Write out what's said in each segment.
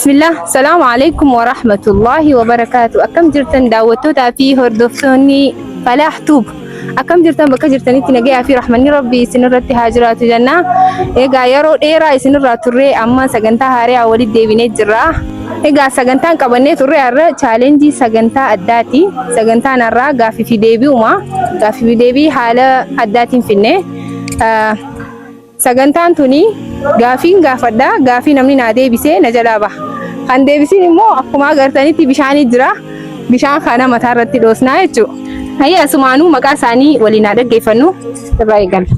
بسم الله السلام عليكم ورحمة الله وبركاته. أكم جرتن دعوتوتا في هردفتوني فلاح توب. أكم جرتن بك جرتني تنجي في رحمن ربي سنرة هاجرات جنة. إيجا يرو إيرا سنرة تري أما سجنتا هاري أولي ديفينيت جرا. إيجا سجنتا كبني تري أرى challenge سجنتا أداتي سجنتا نرى غافي في ديبي وما غافي في ديبي حالة أداتي فينه. سجنتا توني غافين غافدا غافي نمني نادي بيسه نجلابه. kan deebisiin immoo akkuma agartanitti bishaanii jira. Bishaan kana mataa irratti dhoosnaa jechuudha. Hayya asumaanuu maqaa isaanii waliin haa dhaggeeffannu. Irraa eegalla.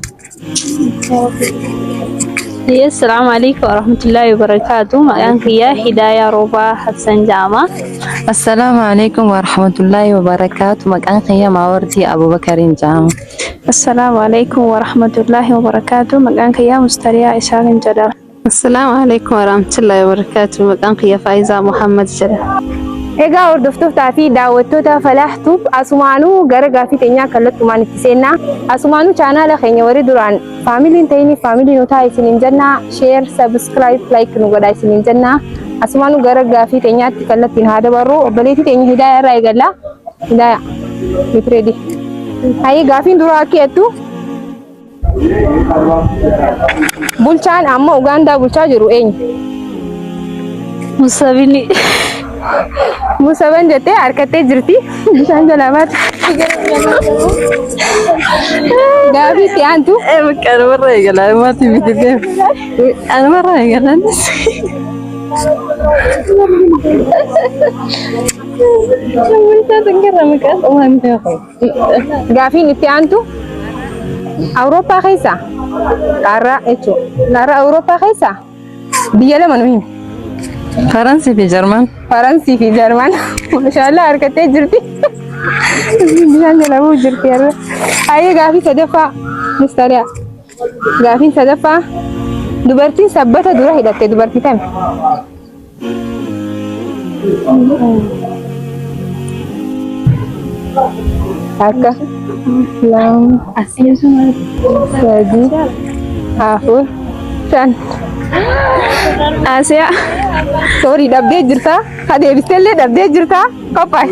Assalamu alaikum warahmatullahi wabarakatuh. Maqaan kiyya Hidaaya Roobaa Hassan Jaama. Assalamu alaikum warahmatullahi wabarakatuh. Maqaan kiyya Maawartii Abubakarin Jaama. Assalamu alaikum warahmatullahi wabarakatuh. Maqaan kiyya Mustariyaa Isaakin jedhama. Assalamu alaikum warahmatullahi wabarakatuh. Maqaan kiyya Faayisaa Muhammad jedhama. Egaa hordoftootaa fi daawwattoota falaahtuuf asumaanuu gara gaafii teenyaa kallattumaan itti seennaa. Asumaanuu chaanaala keenya warri duraan faamiliin ta'iniif faamilii nu ta'a isiniin jennaa. Sheer, sabskiraayib, laayik nu godhaa isiniin jennaa. Asumaanuu gara gaafii teenyaatti kallattiin haa dabarru. Obboleettii teenya Hidaaya irraa eegalla. Hidaaya, mitreedi. Hayyi gaafiin duraa akka jettu. Bulchaan amma Ugaandaa bulchaa jiru eenyu? Museveni. Museveni jettee harkattee jirti. Bishaan jalaa baate. Gaafii itti aantu. Anuma eegala. Maatii miti deemu. Anuma eegala. Gaafiin itti aantu. Awurooppaa keessa qaarraa jechuudha. Qaarraa Awurooppaa keessa biyya lama nu himi. Faransii fi Jarman. Faransii fi Jarman. Maashaallah harkattee jirti. Bishaan jala bu'u jirti yarra. Hayyee gaafii sadaffaa Mustariyaa. Gaafiin sadaffaa dubartiin sabbata dura hidhatte dubartii kami? Akka lama sadii afur shan Asiyaa. Sorry dhabdee jirta. Ha deebisteellee dhabdee jirta. Qophaa'e.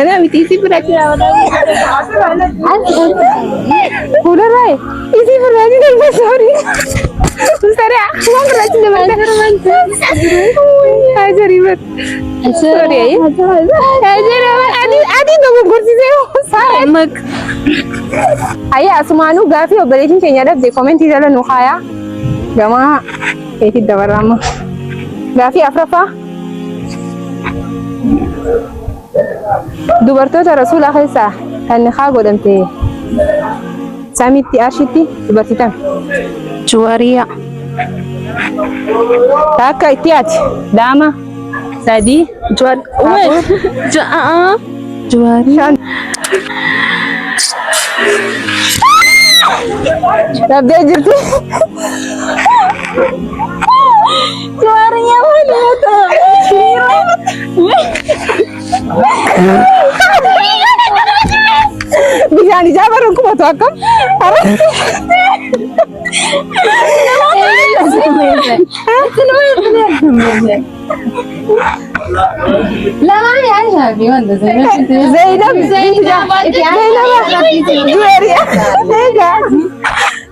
Ana miti isi berarti udah Rai isi berarti dah sorry Ustara mau berarti dah ajar ribet sorry ya ajar adi nunggu kursi saya enak ayah asmanu gafi obeletin kayaknya ada di komen di dalam nuhaya gama tidak berlama gafi afrafa dubartoota rasuula keessaa kan niqaa godhamte samitti arshitti dubartii tam Juwariyaa. Takka itti ati lama sadii Juwariyaa. dhabdee jirti Juwariyaa mana bishaan ijaa baruun kumatu akkam Zainab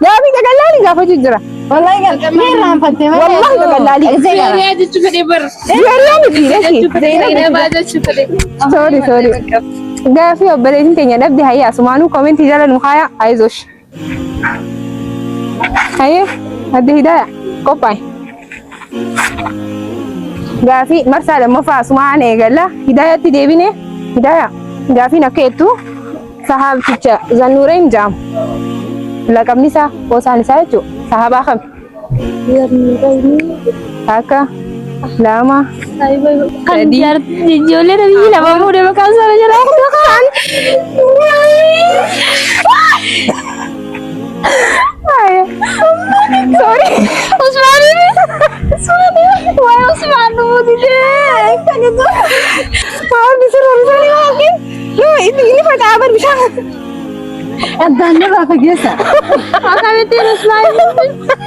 Gaafi gagallaalii gaafachuu jira. Wallahi gagallaalii. Zuweeriyaa jechuun fedhee bar. Zuweeriyaa miti. Sorry. Gaafi obboleettiin teenya dhabde hayya asumaanuu komentii jala nu haya aizosh. Hayya adde Hidaaya qophaa'e. Gaafi marsaa lammaffaa asumaan eegalla. Hidaayaatti deebine. Hidaaya gaafiin akka jettu sahaabticha Zannuureen Jaamu. Laqabni isaa qoosaan isaa jechuudha. Sahabaa kami? Takka lama sadii ijoollee namni lama fuudhee maqaan isaa jala sorry Usman. Why Usman? أدان نبغى فجيسة أكملتي رسمي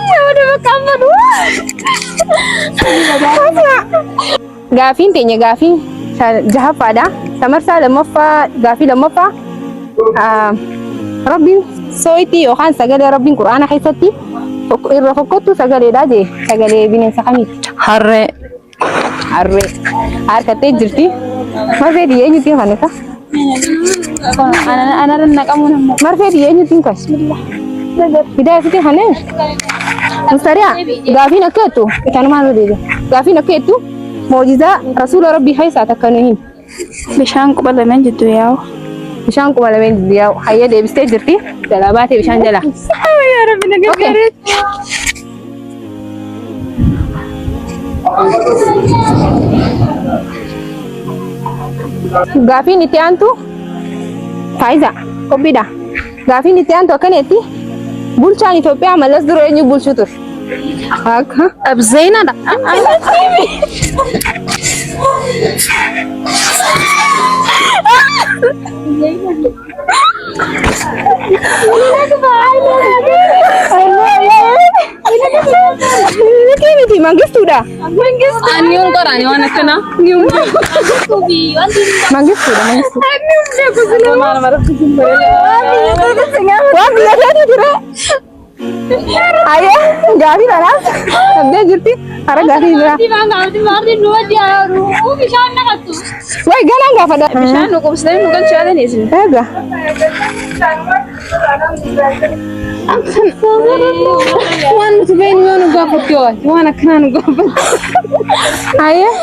شو بكمل Gaaffiin teenya gaaffii jahaffaadha. Samarsaa lammaffaa gaaffii lammaffaa Rabbiin sooyitii yookaan sagalee Rabbiin Quraana keessatti irra fokkottu sagaleedha jee sagalee bineensa kamiiti? Harree. Harree. Harkattee jirti. Marfee eenyutti fanisa? أنا نقامون Marfee eenyutti kas? Bidaa isitti fanee? Mustariyaa gaaffiin akka jettu itanumaan odeessa. Gaaffiin akka jettu موجزة رسول ربي هاي ساتكنوهين بشان قبل من جدو ياو بشان قبل من جدو ياو هيا دي بستجرتي دلاباتي بشان جلا يا رب نقدر غافين نتيانتو فايزة كوبيدا غافين نتيانتو كنتي بولشان إثيوبيا ملص درو إني بولشوتر هاك أبزينا ده Kini manggis sudah. Aniung korang yang mana kena? Aniung. Manggis sudah. Aniung dia kusulah. Mana mana kusulah. Wah biar dia tidak. Ayah, gavi mana? Dia jadi. Ara gavi dia. Di dua dia. Bisa nak tu. Wah, galang gak pada? Bisa nak kau mesti bukan cara ni sih. Ega. Wan sebenarnya mana gafat kau? Mana kena gafat? Ayah,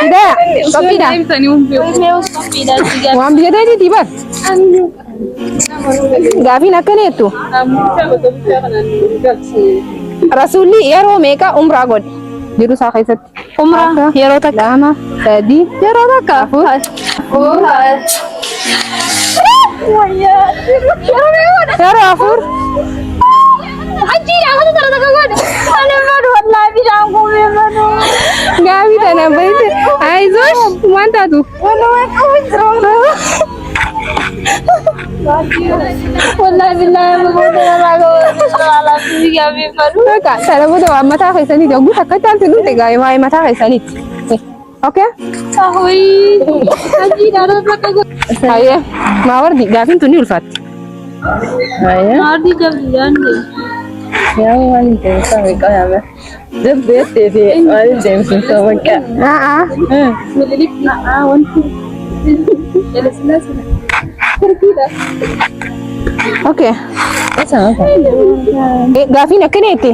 dah. Kopi dah. Tani kopi dah. Wah, biar dia tiba. Gavi nak kena itu. Rasuli ya Romeka umrah god. Jiru sa kaisat. Umrah ya rotak. Lama tadi Ya rotak kah? ya Rafur. Aji aku tu tak kau. Ane baru Allah bilang aku memang. Gavi tanah beri. Aizosh, mantap tu. Wallahi billahi muda lagu ala tiga baru. Kak, saya bodoh mata kaisat ni. Aku tak kacau tu tu gaya mai mata kaisat ni. Okay? Tahui. Aji dah tak kau. Ayah, mawar di Gavin tu ni ulfat. Ayah. Ardi jam jalan ni. Ya wali dem sampai kau ya ber. Jab dete थे wali dem sampai kau. Ah. Melilik na wanti. Jelas jelas. Okay. Macam apa? Gavin nak kena itu.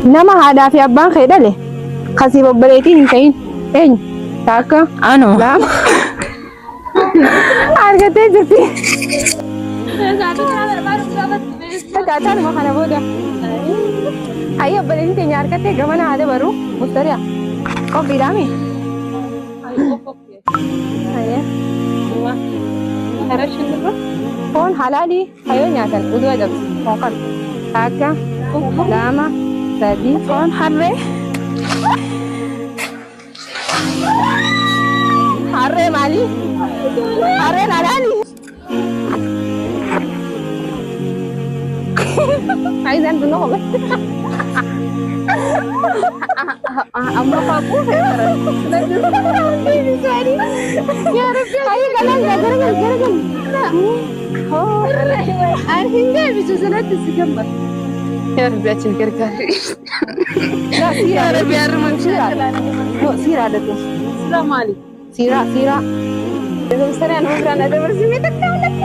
Nama ada fi abang kaya dah le. Kasih beberapa ini kain. Tak. Anu. Lama. Harga teh jadi. Kacau ni makan apa dah? Ayah beli ni nyar kata gamana ada baru mustaria. Kopi dami. Ayah. Harus dulu. Phone halali ayo nyatan udua jam. Makan. Kakak. Lama. Tadi phone harre. Harre mali. Harre halali. Aizan tu nak apa? Amma papu. Sorry. Ya Rabbi. Ayo galang. Oh. Arhinga bisu sanat segambar. Ya Rabbi acil kerja. Ya Rabbi arman sirah. No sirah ada tu. Sira mali. Sirah. Itu sekarang orang ada bersih tak tahu lagi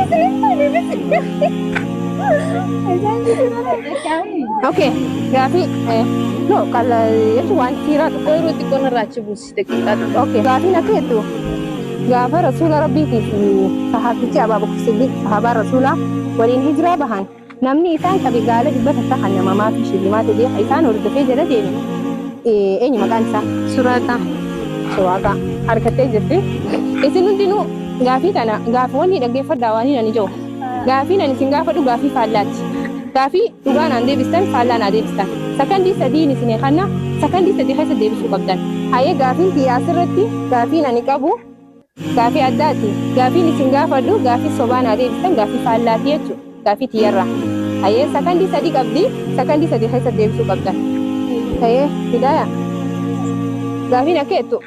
Okay, Gavi, no kalau itu wan sirah tu. Kau ruti kau neraca busi dekat. Okay, Gavi nak itu. Gavi Rasulullah Rabbi itu sahabat Abu Bakar Siddiq, sahabat Rasulullah. Walin hijrah bahan. Namni isan tapi gala di bawah tahan nama mati mati dia. Isan urut ke jalan dia ni. Ini makan sah. Surata. Harkatnya jadi. Isin tinu Gavi tanah. Gavi wani dah gefat dawani nani jauh. Gavi nani singgah tu Gavi falat. Gavi tuan ande bistan falan ande bistan. Sakan di sadi ni sini karena sakan di sadi khas dewi sukabdan. Ayah Gavi tiasar reti Gavi nani kabu gaafii addaati. Gaafiin isin gaafadhu gaafii sobaan haa deebistan gaafii faallaati jechuudha. Gaafii tiyyarraa. Hayyee sakandii 3 qabdi. Sakandii 3 keessa deebisuu qabdan. Hayyee Hidaaya. Gaafiin akka jettu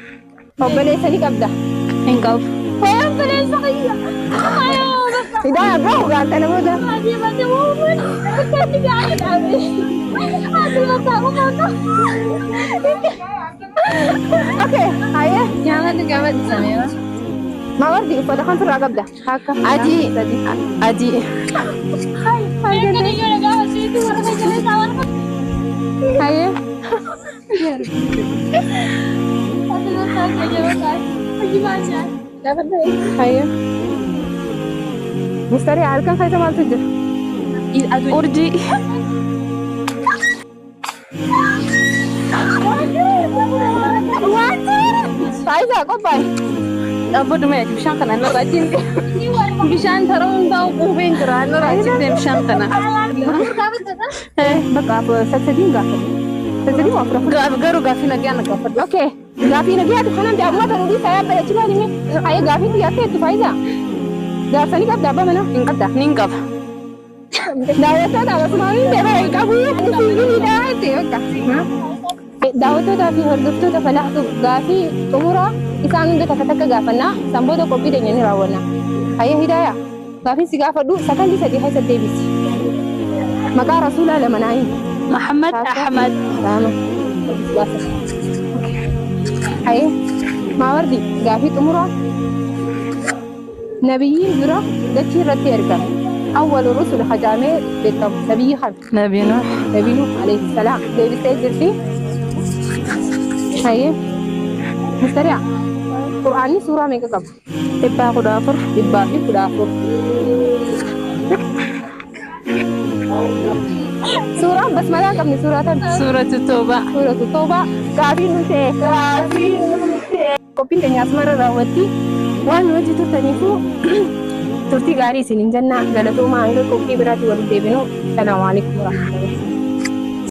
obboleessa ni qabda. Hin qabu. Obboleessa kiyya. Hidaaya gahu gaanta namoota. Oke, hayyee. Jangan digambar di sana ya. Mawardi uffata kan sirraa qabda. Akka Adii. Adii. Hayyee. Hayyee. Mustari halkan keessa maaltu jira? Urjii. Faayidaa qophaa'e. Abbo Dumee bishaan kana nurra jinde. Bishaan taruun ta'u quubeen jira nurra jinde bishaan kana. Bakka sassadiin gaafadhu. Sassadiin waa fura. Garuu gaafii nagaa na gaafadhu. Oke, gaafii nagaatu kanan daa'imman kan hundi isaa yaabba jechuudha nime. Hayyee gaafii biyya akka jettu faayidaa. Gaarsanii qabda abbaa mana hin qabda. Nin qaba. Daawwattoota Usmaaniin beekaa qabu. Sibiilidha jettee bakka. Daawwattootaa fi hordoftoota Falaaxtuu gaafii xumuraa isaan hunda takka gaafannaa sanboota qophii deenya ni raawwanna. Hayyee Hidaaya gaafiin si gaafadhu sakandii 3 keessa deebisi. Maqaa rasuulaa lama naayin. Muhammad Ahmad. Rama. Hayyee Maawardi gaafii xumuraa nabiyyiin dura dachii irratti ergame. أول الرسل خجامي بكم نبي خم Nabi Nuh. نبي نوح عليه السلام ده بيستأجر فيه هاي مستريع قرآني سورة ميكا كم Ibbaa kudha afur. دبا في كدافور سورة بس ماذا كم سورة Suuratul Toobaa. سورة التوبة كافين نسي kopiin keenya asmara raawwatti waan nu hojjetu taniifuu turtii gaarii isiniin jenna galatoomaa hanga qophii biraatti waliin deebinu. Salaamu alaikum warahmatullahi